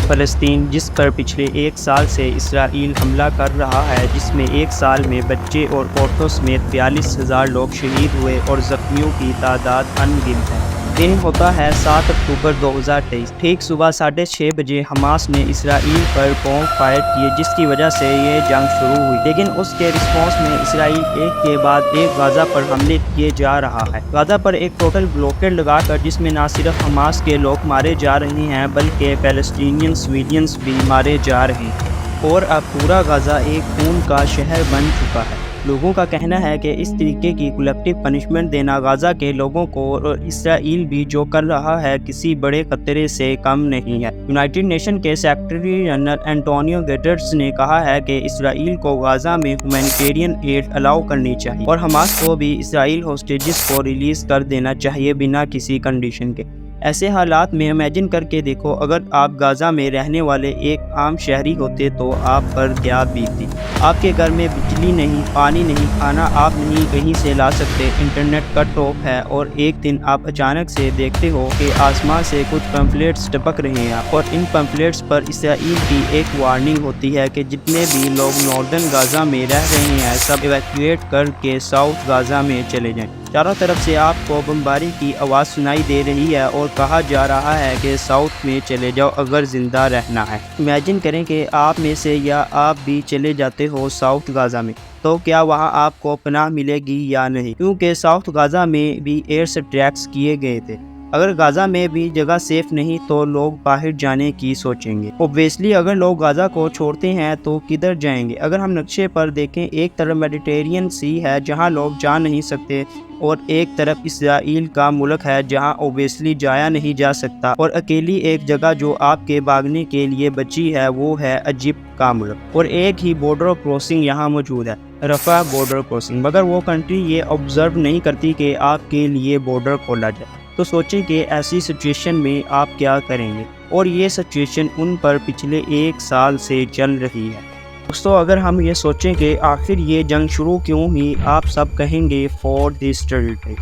فلسطین جس پر پچھلے ایک سال سے اسرائیل حملہ کر رہا ہے، جس میں ایک سال میں بچے اور عورتوں سمیت 42,000 لوگ شہید ہوئے اور زخمیوں کی تعداد ان گنت ہے۔ دن ہوتا ہے 7 اکتوبر 2023۔ ٹھیک صبح 6:30 بجے حماس نے اسرائیل پر بم فائر کیے، جس کی وجہ سے یہ جنگ شروع ہوئی، لیکن اس کے رسپانس میں اسرائیل ایک کے بعد ایک غزہ پر حملے کیے جا رہا ہے۔ غزہ پر ایک ٹوٹل بلاکیڈ لگا کر، جس میں نہ صرف حماس کے لوگ مارے جا رہے ہیں بلکہ فلسطینین سویلینز بھی مارے جا رہے ہیں، اور اب پورا غزہ ایک خون کا شہر بن چکا ہے۔ لوگوں کا کہنا ہے کہ اس طریقے کی کلیکٹیو پنشمنٹ دینا غزہ کے لوگوں کو اور اسرائیل بھی جو کر رہا ہے کسی بڑے خطرے سے کم نہیں ہے۔ یونائٹڈ نیشن کے سیکریٹری جنرل اینٹونیو گٹرز نے کہا ہے کہ اسرائیل کو غزہ میں ہیومینیٹیرین ایڈ الاؤ کرنی چاہیے اور حماس کو بھی اسرائیل ہوسٹیجز کو ریلیز کر دینا چاہیے بنا کسی کنڈیشن کے۔ ایسے حالات میں امیجن کر کے دیکھو، اگر آپ غزہ میں رہنے والے ایک عام شہری ہوتے تو آپ پر کیا بیتتی۔ آپ کے گھر میں بجلی نہیں، پانی نہیں، کھانا آپ نہیں کہیں سے لا سکتے، انٹرنیٹ کٹ آف ہے، اور ایک دن آپ اچانک سے دیکھتے ہو کہ آسمان سے کچھ پمفلیٹس ٹپک رہے ہیں، اور ان پمفلیٹس پر اسرائیل کی ایک وارننگ ہوتی ہے کہ جتنے بھی لوگ ناردرن غزہ میں رہ رہے ہیں سب ایویکویٹ کر کے ساؤتھ غزہ میں چلے جائیں۔ چاروں طرف سے آپ کو بمباری کی آواز سنائی دے رہی ہے اور کہا جا رہا ہے کہ ساؤتھ میں چلے جاؤ اگر زندہ رہنا ہے۔ امیجن کریں کہ آپ میں سے یا آپ بھی چلے جاتے ہو ساؤتھ غزہ میں، تو کیا وہاں آپ کو پناہ ملے گی یا نہیں؟ کیونکہ ساؤتھ غزہ میں بھی ایئر اسٹرائیکس کیے گئے تھے۔ اگر غزہ میں بھی جگہ سیف نہیں تو لوگ باہر جانے کی سوچیں گے۔ اوبویسلی اگر لوگ غزہ کو چھوڑتے ہیں تو کدھر جائیں گے؟ اگر ہم نقشے پر دیکھیں، ایک طرف میڈیٹرینین سی ہے جہاں لوگ جا نہیں سکتے، اور ایک طرف اسرائیل کا ملک ہے جہاں اوبویسلی جایا نہیں جا سکتا، اور اکیلی ایک جگہ جو آپ کے بھاگنے کے لیے بچی ہے وہ ہے ایجپٹ کا ملک، اور ایک ہی بارڈر کراسنگ یہاں موجود ہے، رفح بارڈر کراسنگ، مگر وہ کنٹری یہ آبزرو نہیں کرتی کہ آپ کے لیے بارڈر کھولا جائے۔ تو سوچیں کہ ایسی سچویشن میں آپ کیا کریں گے، اور یہ سچویشن ان پر پچھلے ایک سال سے چل رہی ہے۔ دوستو، اگر ہم یہ سوچیں کہ آخر یہ جنگ شروع کیوں ہوئی، آپ سب کہیں گے فار دس ٹیریٹری۔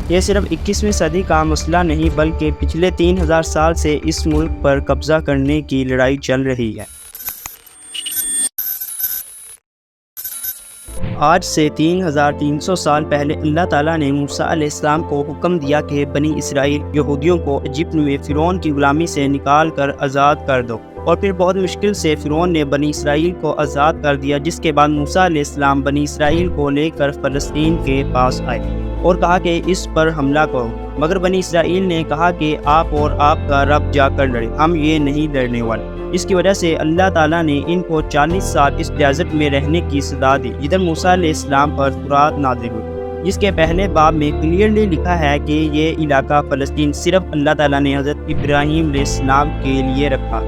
یہ صرف 21ویں صدی کا مسئلہ نہیں بلکہ پچھلے 3000 سال سے اس ملک پر قبضہ کرنے کی لڑائی چل رہی ہے۔ آج سے 3300 سال پہلے اللہ تعالیٰ نے موسیٰ علیہ السلام کو حکم دیا کہ بنی اسرائیل یہودیوں کو ایجپٹ میں فرعون کی غلامی سے نکال کر آزاد کر دو، اور پھر بہت مشکل سے فرعون نے بنی اسرائیل کو آزاد کر دیا، جس کے بعد موسیٰ علیہ السلام بنی اسرائیل کو لے کر فلسطین کے پاس آئے اور کہا کہ اس پر حملہ کرو، مگر بنی اسرائیل نے کہا کہ آپ اور آپ کا رب جا کر لڑے، ہم یہ نہیں لڑنے والے۔ اس کی وجہ سے اللہ تعالیٰ نے ان کو 40 سال اس ڈیزرٹ میں رہنے کی سزا دی، جدھر موسیٰ علیہ السلام پر تورات نازل ہوئی، جس کے پہلے باب میں کلیئرلی لکھا ہے کہ یہ علاقہ فلسطین صرف اللہ تعالیٰ نے حضرت ابراہیم علیہ السلام کے لیے رکھا،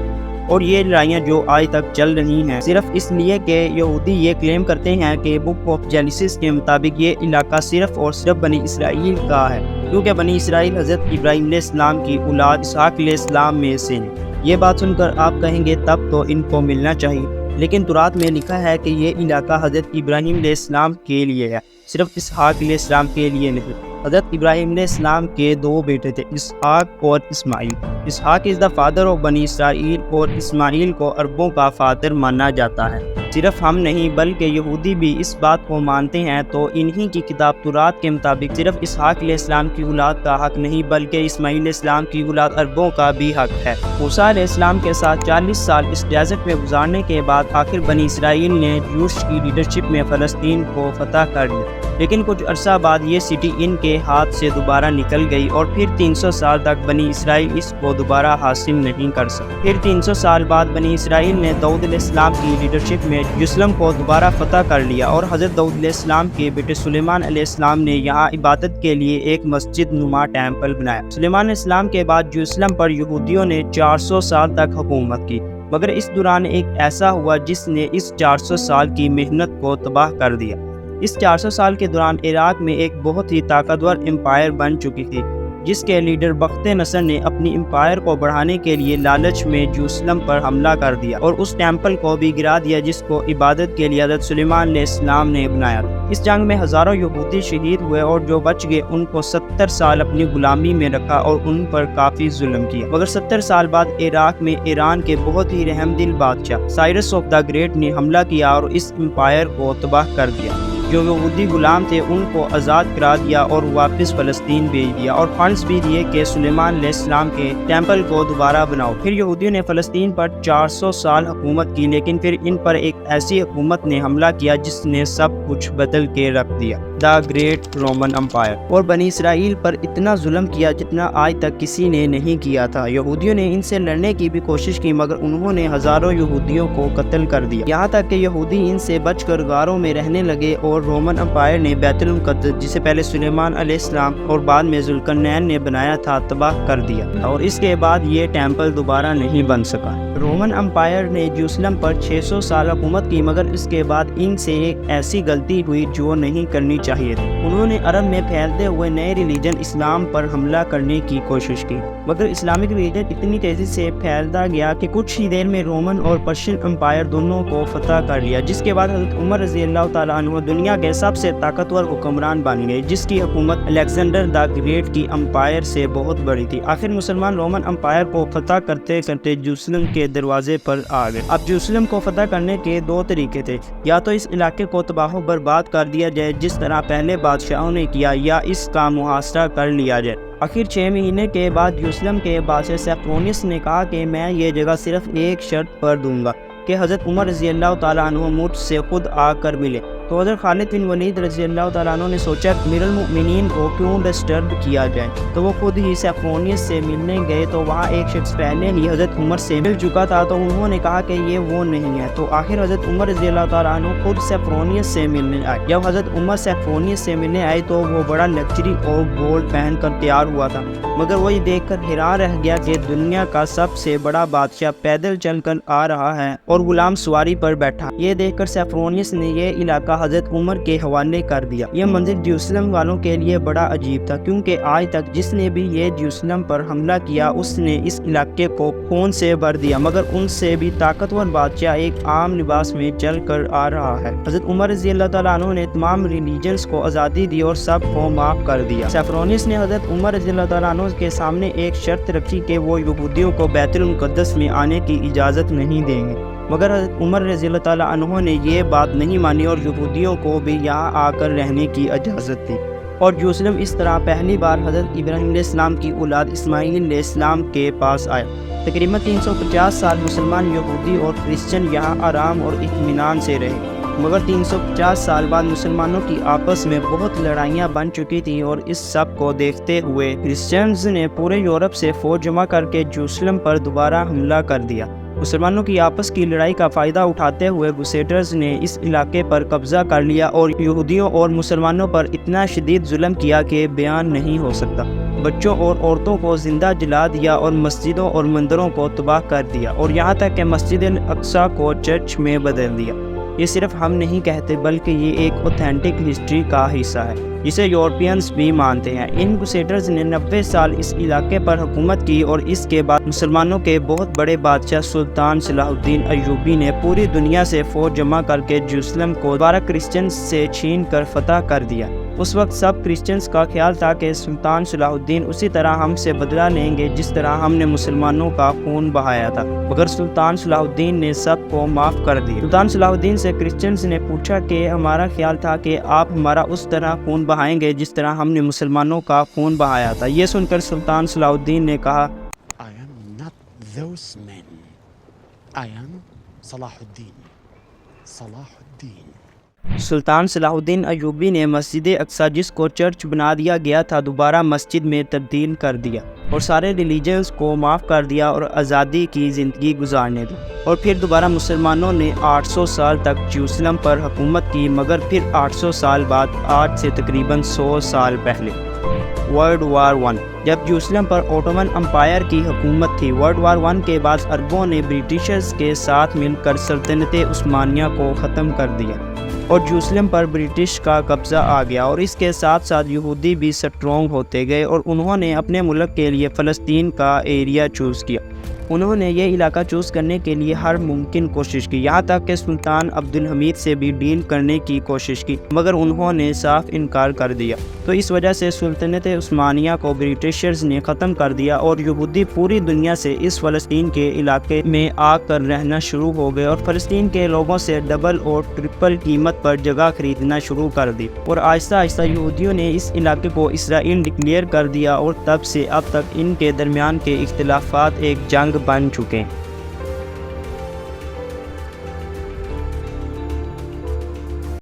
اور یہ لڑائیاں جو آج تک چل رہی ہیں صرف اس لیے کہ یہودی یہ کلیم کرتے ہیں کہ بک آف جینیسس کے مطابق یہ علاقہ صرف اور صرف بنی اسرائیل کا ہے، کیونکہ بنی اسرائیل حضرت ابراہیم علیہ السلام کی اولاد اسحاق علیہ السلام میں سے ہیں۔ یہ بات سن کر آپ کہیں گے تب تو ان کو ملنا چاہیے، لیکن تورات میں لکھا ہے کہ یہ علاقہ حضرت ابراہیم علیہ السلام کے لیے ہے، صرف اسحاق علیہ السلام کے لیے نہیں۔ حضرت ابراہیم علیہ السلام کے 2 بیٹے تھے، اسحاق اور اسماعیل۔ اسحاق از دا فادر آف بنی اسرائیل، اور اسماعیل کو عربوں کا فادر مانا جاتا ہے۔ صرف ہم نہیں بلکہ یہودی بھی اس بات کو مانتے ہیں، تو انہی کی کتاب تورات کے مطابق صرف اسحاق علیہ السلام کی اولاد کا حق نہیں بلکہ اسماعیل علیہ السلام کی اولاد عربوں کا بھی حق ہے۔ موسیٰ علیہ السلام کے ساتھ 40 سال اس ڈیزرٹ میں گزارنے کے بعد آخر بنی اسرائیل نے جوش کی لیڈرشپ میں فلسطین کو فتح کر لیا، لیکن کچھ عرصہ بعد یہ سٹی ان کے ہاتھ سے دوبارہ نکل گئی، اور پھر 300 سال تک بنی اسرائیل اس کو دوبارہ حاصل نہیں کر سکے۔ پھر 300 سال بعد بنی اسرائیل نے داؤد علیہ السلام کی لیڈرشپ میں یروشلم کو دوبارہ فتح کر لیا، اور حضرت داؤد علیہ السلام کے بیٹے سلیمان علیہ السلام نے یہاں عبادت کے لیے ایک مسجد نما ٹیمپل بنایا۔ سلیمان علیہ السلام کے بعد یروشلم پر یہودیوں نے 400 سال تک حکومت کی، مگر اس دوران ایک ایسا ہوا جس نے اس 400 سال کی محنت کو تباہ کر دیا۔ اس 400 سال کے دوران عراق میں ایک بہت ہی طاقتور امپائر بن چکی تھی، جس کے لیڈر بخت نصر نے اپنی امپائر کو بڑھانے کے لیے لالچ میں یروشلم پر حملہ کر دیا اور اس ٹیمپل کو بھی گرا دیا جس کو عبادت کے لیے حضرت سلیمان علیہ السلام نے بنایا تھا۔ اس جنگ میں ہزاروں یہودی شہید ہوئے اور جو بچ گئے ان کو 70 سال اپنی غلامی میں رکھا اور ان پر کافی ظلم کیا، مگر 70 سال بعد عراق میں ایران کے بہت ہی رحم دل بادشاہ سائرس آف دا گریٹ نے حملہ کیا اور اس امپائر کو تباہ کر دیا۔ جو یہودی غلام تھے ان کو آزاد کرا دیا اور واپس فلسطین بھیج دیا اور فنڈز بھی دیے کہ سلیمان علیہ السلام کے ٹیمپل کو دوبارہ بناؤ۔ پھر یہودیوں نے فلسطین پر 400 سال حکومت کی، لیکن پھر ان پر ایک ایسی حکومت نے حملہ کیا جس نے سب کچھ بدل کے رکھ دیا، دا گریٹ رومن امپائر، اور بنی اسرائیل پر اتنا ظلم کیا جتنا آج تک کسی نے نہیں کیا تھا۔ یہودیوں نے ان سے لڑنے کی بھی کوشش کی مگر انہوں نے ہزاروں یہودیوں کو قتل کر دیا، یہاں تک کہ یہودی ان سے بچ کر غاروں میں رہنے لگے اور رومن امپائر نے بیت المقدس، جسے پہلے سلیمان علیہ السلام اور بعد میں ذوالقرنین نے بنایا تھا، تباہ کر دیا اور اس کے بعد یہ ٹیمپل دوبارہ نہیں بن سکا۔ رومن امپائر نے یروشلم پر 600 سال حکومت کی مگر اس کے بعد ان سے ایک ایسی غلطی ہوئی جو نہیں کرنی چاہیے تھی۔ انہوں نے عرب میں پھیلتے ہوئے نئے ریلیجن اسلام پر حملہ کرنے کی کوشش کی، مگر اسلامک ریلیجن اتنی تیزی سے پھیلتا گیا کہ کچھ ہی دیر میں رومن اور پرشین امپائر دونوں کو فتح کر لیا، جس کے بعد حضرت عمر رضی اللہ تعالیٰ عنہ دنیا کے سب سے طاقتور حکمران بن گئے، جس کی حکومت الیگزینڈر دا گریٹ کی امپائر سے بہت بڑی تھی۔ آخر مسلمان رومن امپائر کو فتح کرتے کرتے یروشلم کے دروازے پر آ گئے۔ اب یروشلم کو فتح کرنے کے دو طریقے تھے، یا تو اس علاقے کو تباہ و برباد کر دیا جائے جس طرح پہلے بادشاہوں نے کیا، یا اس کا محاصرہ کر لیا جائے۔ آخر 6 مہینے کے بعد یروشلم کے بادشاہ سیفرونیس نے کہا کہ میں یہ جگہ صرف ایک شرط پر دوں گا کہ حضرت عمر رضی اللہ تعالیٰ عنہ مجھ سے خود آ کر ملے۔ تو حضرت خالد بن ولید رضی اللہ تعالیٰ عنہ نے سوچا امیر المؤمنین کو کیوں ڈسٹرب کیا جائے، تو وہ خود ہی سیفرونیس سے ملنے گئے تو وہاں ایک شخص پہلے ہی حضرت عمر سے مل چکا تھا، تو انہوں نے کہا کہ یہ وہ نہیں ہے۔ تو آخر حضرت عمر رضی اللہ تعالیٰ عنہ خود سیفرونیس سے ملنے آئے۔ جب حضرت عمر سیفرونیس سے ملنے آئے تو وہ بڑا لگژری اور گولڈ پہن کر تیار ہوا تھا، مگر وہ یہ دیکھ کر حیران رہ گیا کہ دنیا کا سب سے بڑا بادشاہ پیدل چل کر آ رہا ہے اور غلام سواری پر بیٹھا۔ یہ دیکھ کر سیفرونیس نے یہ علاقہ حضرت عمر کے حوالے کر دیا۔ یہ منظر یروشلم والوں کے لیے بڑا عجیب تھا، کیونکہ آج تک جس نے بھی یہ یروشلم پر حملہ کیا اس نے اس علاقے کو خون سے بھر دیا، مگر ان سے بھی طاقتور بادشاہ ایک عام لباس میں چل کر آ رہا ہے۔ حضرت عمر رضی اللہ تعالیٰ عنہ نے تمام ریلیجنز کو آزادی دی اور سب کو معاف کر دیا۔ سیفرونیس نے حضرت عمر رضی اللہ تعالیٰ عنہ کے سامنے ایک شرط رکھی کہ وہ یہودیوں کو بیت المقدس میں آنے کی اجازت نہیں دیں گے، مگر حضرت عمر رضی اللہ تعالیٰ عنہ نے یہ بات نہیں مانی اور یہودیوں کو بھی یہاں آ کر رہنے کی اجازت دی، اور یروشلم اس طرح پہلی بار حضرت ابراہیم علیہ السلام کی اولاد اسماعیل علیہ السلام کے پاس آیا۔ تقریباً 350 سال مسلمان، یہودی اور کرسچن یہاں آرام اور اطمینان سے رہے، مگر 350 سال بعد مسلمانوں کی آپس میں بہت لڑائیاں بن چکی تھیں، اور اس سب کو دیکھتے ہوئے کرسچنز نے پورے یورپ سے فوج جمع کر کے یروشلم پر دوبارہ حملہ کر دیا۔ مسلمانوں کی آپس کی لڑائی کا فائدہ اٹھاتے ہوئے گوسیٹرز نے اس علاقے پر قبضہ کر لیا اور یہودیوں اور مسلمانوں پر اتنا شدید ظلم کیا کہ بیان نہیں ہو سکتا۔ بچوں اور عورتوں کو زندہ جلا دیا اور مسجدوں اور مندروں کو تباہ کر دیا، اور یہاں تک کہ مسجد الاقصی کو چرچ میں بدل دیا۔ یہ صرف ہم نہیں کہتے بلکہ یہ ایک اوتھینٹک ہسٹری کا حصہ ہے جسے یورپینز بھی مانتے ہیں۔ ان کروسیڈرز نے 90 سال اس علاقے پر حکومت کی، اور اس کے بعد مسلمانوں کے بہت بڑے بادشاہ سلطان صلاح الدین ایوبی نے پوری دنیا سے فوج جمع کر کے یروشلم کو دوبارہ کرسچنز سے چھین کر فتح کر دیا۔ اس وقت سب کرسچنز کا خیال تھا کہ سلطان صلاح الدین اسی طرح ہم سے بدلہ لیں گے جس طرح ہم نے مسلمانوں کا خون بہایا تھا، مگر سلطان صلاح الدین نے سب کو معاف کر دیا۔ سلطان صلاح الدین سے کرسچنز نے پوچھا کہ ہمارا خیال تھا کہ آپ ہمارا اس طرح خون بہائیں گے جس طرح ہم نے مسلمانوں کا خون بہایا تھا۔ یہ سن کر سلطان صلاح الدین نے کہا، I am not those men. I am صلاح الدین، صلاح الدین۔ سلطان صلاح الدین ایوبی نے مسجد اقصی جس کو چرچ بنا دیا گیا تھا دوبارہ مسجد میں تبدیل کر دیا، اور سارے ریلیجنز کو معاف کر دیا اور آزادی کی زندگی گزارنے دی۔ اور پھر دوبارہ مسلمانوں نے 800 سال تک یروشلم پر حکومت کی، مگر پھر 800 سال بعد آج سے تقریباً 100 سال پہلے ورلڈ وار 1 جب یروشلم پر اوٹومن امپائر کی حکومت تھی۔ ورلڈ وار 1 کے بعد عربوں نے برٹشرز کے ساتھ مل کر سلطنت عثمانیہ کو ختم کر دیا، اور یروشلم پر برٹش کا قبضہ آ گیا، اور اس کے ساتھ ساتھ یہودی بھی سٹرونگ ہوتے گئے اور انہوں نے اپنے ملک کے لیے فلسطین کا ایریا چوز کیا۔ انہوں نے یہ علاقہ چوز کرنے کے لیے ہر ممکن کوشش کی، یہاں تک کہ سلطان عبدالحمید سے بھی ڈیل کرنے کی کوشش کی، مگر انہوں نے صاف انکار کر دیا۔ تو اس وجہ سے سلطنت عثمانیہ کو برٹشرز نے ختم کر دیا اور یہودی پوری دنیا سے اس فلسطین کے علاقے میں آ کر رہنا شروع ہو گئے اور فلسطین کے لوگوں سے ڈبل اور ٹرپل قیمت پر جگہ خریدنا شروع کر دی، اور آہستہ آہستہ یہودیوں نے اس علاقے کو اسرائیل ڈکلیئر کر دیا، اور تب سے اب تک ان کے درمیان کے اختلافات ایک جنگ بن چکے ہیں۔